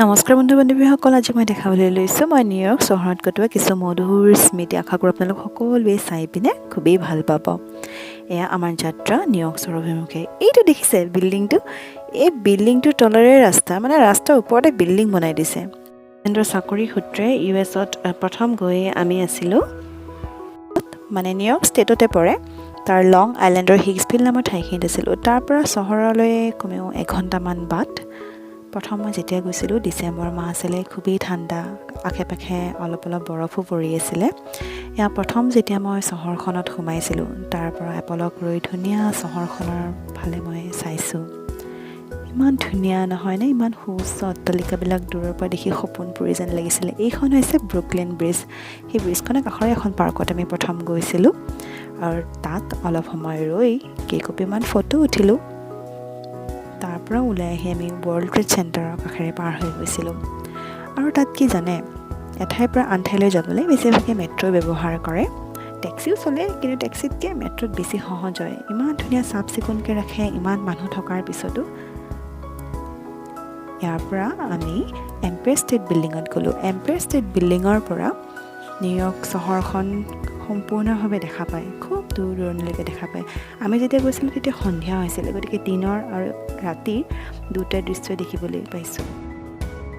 নমস্কাৰ বন্ধু বান্ধৱীসকল, আজি মই দেখাবলৈ লৈছোঁ মই নিউয়ৰ্ক চহৰত কটোৱা কিছু মধুৰ স্মৃতি আশা কৰোঁ আপোনালোক সকলোৱে চাই পিনে খুবেই ভাল পাব। এয়া আমাৰ যাত্ৰা নিউয়ৰ্ক চহৰ অভিমুখে। এইটো দেখিছে বিল্ডিংটো, এই বিল্ডিংটোৰ তলৰে ৰাস্তা, মানে ৰাস্তাৰ ওপৰতে বিল্ডিং বনাই দিছে। চাকৰি সূত্ৰে US-ত প্ৰথম গৈ আমি আছিলোঁ, মানে নিউয়ৰ্ক ষ্টেটতে পৰে, তাৰ লং আইলেণ্ডৰ হিগছফিল্ড নামৰ ঠাইখিনিত আছিলোঁ। তাৰ পৰা চহৰলৈ কমেও এঘণ্টামান বাট। প্ৰথম মই যেতিয়া গৈছিলোঁ ডিচেম্বৰ মাহ আছিলে, খুবেই ঠাণ্ডা, আশে পাশে অলপ অলপ বৰফো পৰি আছিলে। এয়া প্ৰথম যেতিয়া মই চহৰখনত সোমাইছিলোঁ, তাৰ পৰা এপলক ৰৈ ধুনীয়া চহৰখনৰ ফালে মই চাইছোঁ। ইমান ধুনীয়া নহয়নে? ইমান সুউচ্চ অট্টালিকাবিলাক দূৰৰ পৰা দেখি সপোন পৰি যেন লাগিছিলে। এইখন হৈছে ব্ৰুকলিন ব্ৰিজ। সেই ব্ৰিজখনৰ কাষৰে এখন পাৰ্কত আমি প্ৰথম গৈছিলোঁ আৰু তাত অলপ সময় ৰৈ কেইকপিমান ফটো উঠিলোঁ। তাৰ পৰা ওলাই আহি আমি ৱৰ্ল্ড ট্ৰেড চেণ্টাৰৰ কাষেৰে পাৰ হৈ গৈছিলোঁ। আৰু তাত কি জানে, এঠাইৰ পৰা আন ঠাইলৈ যাবলৈ বেছিভাগে মেট্ৰ' ব্যৱহাৰ কৰে। টেক্সিও চলে, কিন্তু টেক্সিতকৈ মেট্ৰ'ত বেছি সহজ হয়। ইমান ধুনীয়া চাফ চিকুণকৈ ৰাখে, ইমান মানুহ থকাৰ পিছতো। ইয়াৰ পৰা আমি এম্পায়াৰ ষ্টেট বিল্ডিঙত গ'লোঁ। এম্পায়াৰ ষ্টেট বিল্ডিঙৰ পৰা নিউয়ৰ্ক চহৰখন সম্পূৰ্ণভাৱে দেখা পায়, খুব দূৰ দূৰণিলৈকে দেখা পায়। আমি যেতিয়া গৈছিলোঁ তেতিয়া সন্ধিয়া হৈছিলে, গতিকে দিনৰ আৰু ৰাতিৰ দুটা দৃশ্য দেখিবলৈ পাইছোঁ।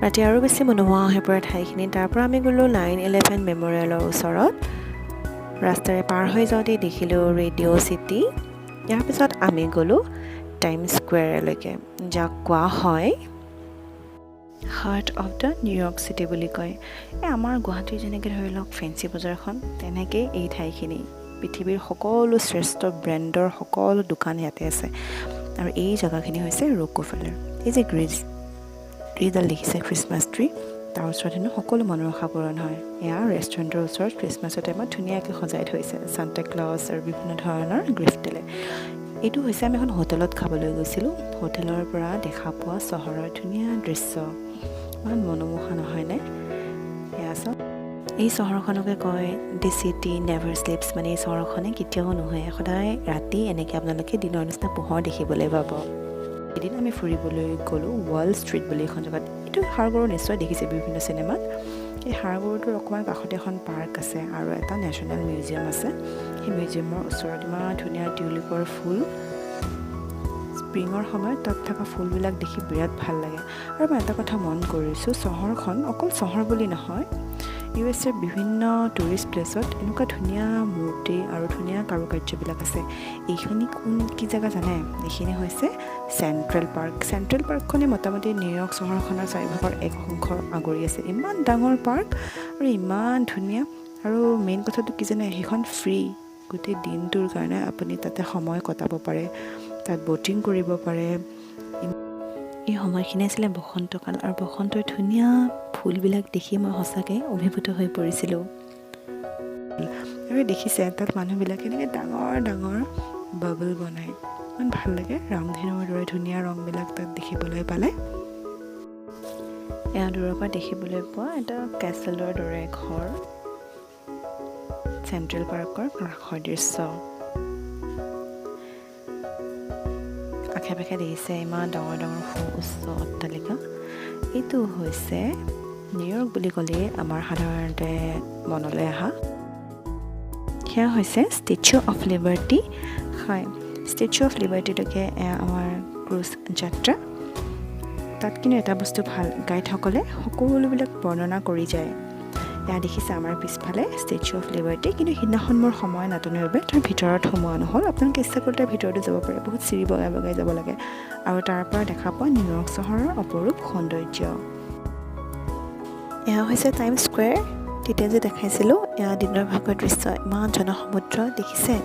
ৰাতি আৰু বেছি মনোমোহা হৈ পৰে ঠাইখিনি। তাৰ পৰা আমি গ'লোঁ 9/11 মেমৰিয়েলৰ ওচৰত। ৰাস্তাৰে পাৰ হৈ যাওঁতেই দেখিলোঁ ৰেডিঅ' চিটি। ইয়াৰ পিছত আমি গ'লোঁ টাইম স্কুৱেৰলৈকে, যাক কোৱা হয় heart of the New York city বুলি কয়। আমাৰ গুৱাহাটীৰ যেনেকৈ ধৰি লওক ফেঞ্চি বজাৰখন, তেনেকৈ এই ঠাইখিনি পৃথিৱীৰ সকলো শ্ৰেষ্ঠ ব্ৰেণ্ডৰ সকলো দোকান ইয়াতে আছে। আৰু এই জেগাখিনি হৈছে ৰকফেলাৰ। এই যে ট্ৰিডাল দেখিছে, খ্ৰীষ্টমাছ ট্ৰি, তাৰ ওচৰত হেনো সকলো মনৰ আশা পূৰণ হয়। এয়া ৰেষ্টুৰেণ্টৰ ওচৰত খ্ৰীষ্টমাছৰ টাইমত ধুনীয়াকৈ সজাই থৈছে চান্তা ক্লজ আৰু বিভিন্ন ধৰণৰ গিফ্টেৰে। এইটো হৈছে আমি এখন হোটেলত খাবলৈ গৈছিলোঁ। হোটেলৰ পৰা দেখা পোৱা চহৰৰ ধুনীয়া দৃশ্য, ইমান মনোমোহা নহয়নে? এয়া চাওক, এই চহৰখনকে কয় দি চিটি নেভাৰ শ্লিপছ, মানে এই চহৰখনে কেতিয়াও নুশুৱে। সদায় ৰাতি এনেকৈ আপোনালোকে দিনৰ নিচিনা পোহৰ দেখিবলৈ পাব। এদিন আমি ফুৰিবলৈ গ'লোঁ ৱাল ষ্ট্ৰীট বুলি এখন জেগাত। এইটো সাগৰো নিশ্চয় দেখিছে বিভিন্ন চিনেমাত। এই সাগৰটোৰ অকণমান কাষতে এখন পাৰ্ক আছে আৰু এটা নেশ্যনেল মিউজিয়াম আছে। সেই মিউজিয়ামৰ ওচৰত ইমান ধুনীয়া টিউলিপৰ ফুল, স্প্ৰিঙৰ সময়ত তাত থকা ফুলবিলাক দেখি বিৰাট ভাল লাগে। আৰু মই এটা কথা মন কৰিছোঁ, চহৰখন অকল চহৰ বুলি নহয়, US-ৰ বিভিন্ন টুৰিষ্ট প্লেচত এনেকুৱা ধুনীয়া মূৰ্তি আৰু ধুনীয়া কাৰুকাৰ্যবিলাক আছে। এইখিনি কি জেগা জানে? এইখিনি হৈছে চেণ্ট্ৰেল পাৰ্ক। চেণ্ট্ৰেল পাৰ্কখনে মোটামুটি নিউয়ৰ্ক চহৰখনৰ চাৰিভাগৰ এক অংশ আগুৰি আছে। ইমান ডাঙৰ পাৰ্ক আৰু ইমান ধুনীয়া। আৰু মেইন কথাটো কি জানে, সেইখন ফ্ৰী। গোটেই দিনটোৰ কাৰণে আপুনি তাতে সময় কটাব পাৰে, তাত ব'টিং কৰিব পাৰে। এই সময়খিনি আছিলে বসন্তকাল, আৰু বসন্তৰ ধুনীয়া ফুলবিলাক দেখি মই সঁচাকৈ অভিভূত হৈ পৰিছিলোঁ। আৰু দেখিছে তাত মানুহবিলাকে এনেকৈ ডাঙৰ ডাঙৰ বাবল বনায়, ইমান ভাল লাগে। ৰামধেনুৰ দৰে ধুনীয়া ৰংবিলাক তাত দেখিবলৈ পালে। এয়া দূৰৰ পৰা দেখিবলৈ পোৱা এটা কেচেলৰ দৰে ঘৰ, চেণ্ট্ৰেল পাৰ্কৰ কাষৰ দৃশ্য। আশে পাশে দেখিছে ইমান ডাঙৰ ডাঙৰ সুউচ্চ অট্টালিকা। এইটো হৈছে নিউয়ৰ্ক বুলি ক'লেই আমাৰ সাধাৰণতে মনলৈ অহা, সেয়া হৈছে ষ্টেচু অফ লিবাৰ্টি। হয়, ষ্টেচু অফ লিবাৰ্টিলৈকে আমাৰ ক্ৰুজ যাত্ৰা। তাত কিন্তু এটা বস্তু ভাল, গাইডসকলে সকলোবিলাক বৰ্ণনা কৰি যায়। এয়া দেখিছে আমাৰ পিছফালে ষ্টেচু অফ লিবাৰ্টি, কিন্তু সিদিনাখন মোৰ সময় নাটনিৰ বাবে তাৰ ভিতৰত সোমোৱা নহ'ল। আপোনালোকে ইচ্ছা কৰিলে তাৰ ভিতৰতো যাব পাৰে, বহুত চিৰি বগাই বগাই যাব লাগে। আৰু তাৰ পৰা দেখা পোৱা নিউয়ৰ্ক চহৰৰ অপৰূপ সৌন্দৰ্য। এয়া হৈছে টাইম স্কুৱেৰ। তেতিয়া যে দেখাইছিলোঁ, এয়া দিনৰ ভাগৰ দৃশ্য। ইমান জনসমুদ্ৰ দেখিছে,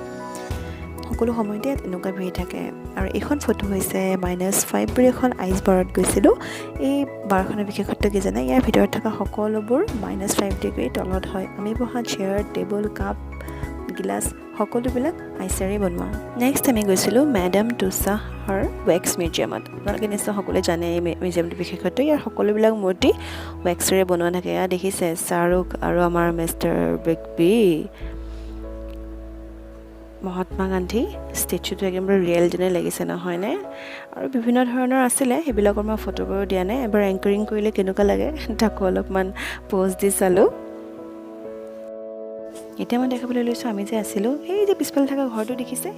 সকলো সময়তে ইয়াত এনেকুৱা ভিৰ থাকে। আৰু এইখন ফটো হৈছে -5 বুলি এখন আইচ বাৰত গৈছিলোঁ। এই বাৰখনৰ বিশেষত্ব কি জানে? ইয়াৰ ভিতৰত থকা সকলোবোৰ -5 ডিগ্ৰীৰ তলত হয়। আমি বহা চেয়াৰ, টেবুল, কাপ, গিলাচ সকলোবিলাক আইচেৰে বনোৱা। নেক্সট আমি গৈছিলোঁ মেডাম তুছাহৰ ৱেক্স মিউজিয়ামত। আপোনালোকে নিশ্চয় সকলোৱে জানে এই মিউজিয়ামটোৰ বিশেষত্ব। ইয়াৰ সকলোবিলাক মূৰ্তি ৱেক্সেৰে বনোৱা থাকে। এয়া দেখিছে শ্বাহৰুখ আৰু আমাৰ mister big B. Mahatma Gandhi ষ্টেচুটো একেবাৰে ৰিয়েল যেনে লাগিছে নহয়নে আৰু বিভিন্ন ধৰণৰ আছিলে সেইবিলাকৰ মই ফটোবোৰ দিয়া নাই এবাৰ এংকাৰিং কৰিলে কেনেকুৱা লাগে তাকো অলপমান প'জ দি চালোঁ এতিয়া মই দেখাবলৈ লৈছোঁ আমি যে আছিলোঁ এই যে পিছফালে থকা ঘৰটো দেখিছে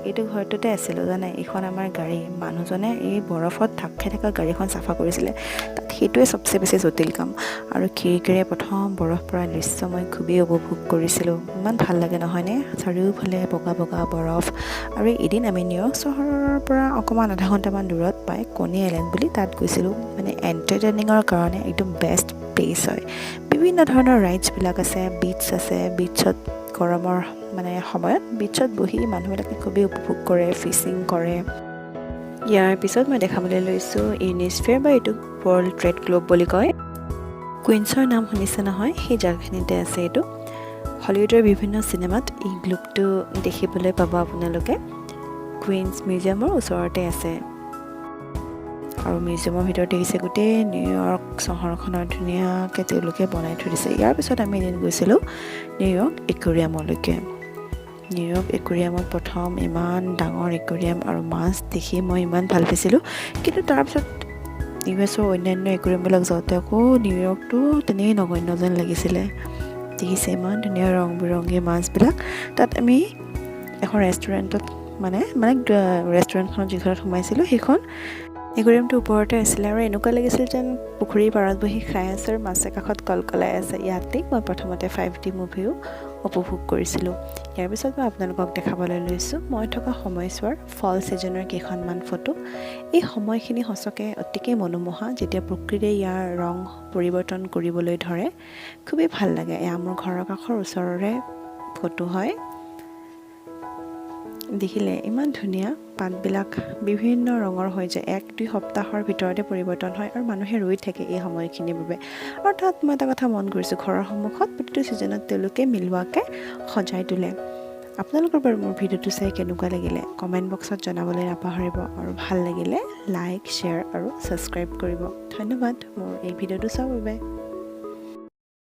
এইটো ঘৰটোতে আছিলোঁ জানে এইখন আমাৰ গাড়ী মানুহজনে এই বৰফত ঢাক খাই থকা গাড়ীখন চাফা কৰিছিলে তাত সেইটোৱে চবচে বেছি জটিল কাম আৰু খিৰিকীৰে প্ৰথম বৰফ পৰা দৃশ্য মই খুবেই উপভোগ কৰিছিলোঁ ইমান ভাল লাগে নহয়নে চাৰিওফালে বগা বগা বৰফ আৰু এদিন আমি নিউয়ৰ্ক চহৰৰ পৰা অকণমান আধা ঘণ্টামান দূৰত পাই কনি আইলেণ্ড বুলি তাত গৈছিলোঁ মানে এণ্টাৰটেইনিঙৰ কাৰণে একদম বেষ্ট প্লেচ হয় বিভিন্ন ধৰণৰ ৰাইডছবিলাক আছে বিচ আছে বিচত গৰমৰ মানে সময়ত বিচত বহি মানুহবিলাকে খুবেই উপভোগ কৰে ফিচিং কৰে ইয়াৰ পিছত মই দেখাবলৈ লৈছোঁ ইউনিস্ফিয়াৰ বা এইটো ৱৰ্ল্ড ট্ৰেড গ্লোব বুলি কয় কুইন্সৰ নাম শুনিছে নহয় সেই জেগাখিনিতে আছে এইটো হলিউডৰ বিভিন্ন চিনেমাত এই গ্লোবটো দেখিবলৈ পাব আপোনালোকে কুইন্স মিউজিয়ামৰ ওচৰতে আছে আৰু মিউজিয়ামৰ ভিতৰত দেখিছে গোটেই নিউয়ৰ্ক চহৰখনৰ ধুনীয়াকৈ তেওঁলোকে বনাই থৈ দিছে ইয়াৰ পিছত আমি এদিন গৈছিলোঁ নিউয়ৰ্ক একুৰিয়ামলৈকে নিউয়ৰ্ক একুৰিয়ামত প্ৰথম ইমান ডাঙৰ একুৰিয়াম আৰু মাছ দেখি মই ইমান ভাল পাইছিলোঁ কিন্তু তাৰপিছত ইউ.এছৰ অন্যান্য একুৰিয়ামবিলাক যাওঁতে আকৌ নিউয়ৰ্কটো তেনেই নগণ্য যেন লাগিছিলে দেখিছে ইমান ধুনীয়া ৰং বিৰংগী মাছবিলাক তাত আমি এখন ৰেষ্টুৰেণ্টত মানে ৰেষ্টুৰেণ্টখনত যিখনত সোমাইছিলোঁ সেইখন একুৰিয়ামটো ওপৰতে আছিলে আৰু এনেকুৱা লাগিছিল যেন পুখুৰীৰ পাৰত বহি খাই আছে আৰু মাছে কাষত কলকলাই আছে ইয়াতেই মই প্ৰথমতে 5D মুভিও উপভোগ কৰিছিলোঁ ইয়াৰ পিছত মই আপোনালোকক দেখাবলৈ লৈছোঁ মই থকা সময়ছোৱাৰ ফল ছিজনৰ কেইখনমান ফটো এই সময়খিনি সঁচাকৈ অতিকৈ মনোমোহা যেতিয়া প্ৰকৃতিয়ে ইয়াৰ ৰং পৰিৱৰ্তন কৰিবলৈ ধৰে খুবেই ভাল লাগে এয়া মোৰ ঘৰৰ কাষৰ ওচৰৰে ফটো হয় দেখিলে ইমান ধুনীয়া পাতবিলাক বিভিন্ন ৰঙৰ হৈ যায় 1-2 সপ্তাহৰ ভিতৰতে পৰিৱৰ্তন হয় আৰু মানুহে ৰৈ থাকে এই সময়খিনিৰ বাবে আৰু তাত মই এটা কথা মন কৰিছোঁ ঘৰৰ সন্মুখত প্ৰতিটো ছিজনত তেওঁলোকে মিলোৱাকৈ সজাই তোলে আপোনালোকৰ বাৰু মোৰ ভিডিঅ'টো চাই কেনেকুৱা লাগিলে কমেণ্ট বক্সত জনাবলৈ নাপাহৰিব আৰু ভাল লাগিলে লাইক শ্বেয়াৰ আৰু ছাবস্ক্ৰাইব কৰিব ধন্যবাদ মোৰ এই ভিডিঅ'টো চোৱাৰ বাবে